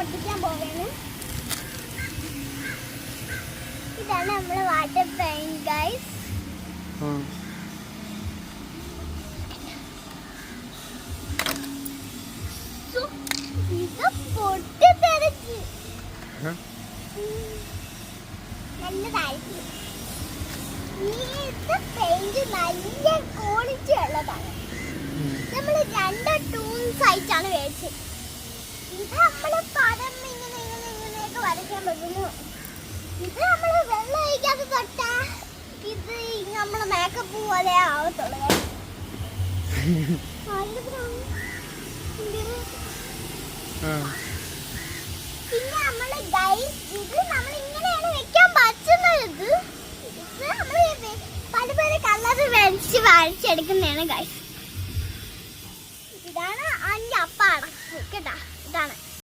കത്തിക്കാൻ പോവുകയാണ്. ഇതാണ് നമ്മുടെ വാട്ടർ പെയിന്റ് ഗൈസ്. ഇത് പൊട്ടിത്തെറിച്ച് നല്ലതായിരിക്കും. ഇത് പെയിന്റ് നല്ല ക്വാളിറ്റി ഉള്ളതാണ്. നമ്മൾ 2 ടൂൾസ് ആയിട്ടാണ് മേടിച്ചത്. ഇത് നമ്മള് പടം ഇങ്ങനെയൊക്കെ വരയ്ക്കാൻ പറ്റുന്നു. ഇത് നമ്മള് വെള്ളം ഒഴിക്കാതെ തൊട്ടാ ഇത് നമ്മള് മേക്കപ്പ് പോലെ ആവത്തുള്ളൂ. പിന്നെ നമ്മള് ഗൈസ് ഇത് നമ്മൾ ഇങ്ങനെയാണ് വെക്കാൻ പറ്റുന്നത്. ഇത് നമ്മള് പല പല കളർ വരച്ചെടുക്കുന്നതാണ് ഗൈസ്. ഇതാണ് അഞ്ച് അപ്പാണ് കേട്ടാ. ഇതാണ്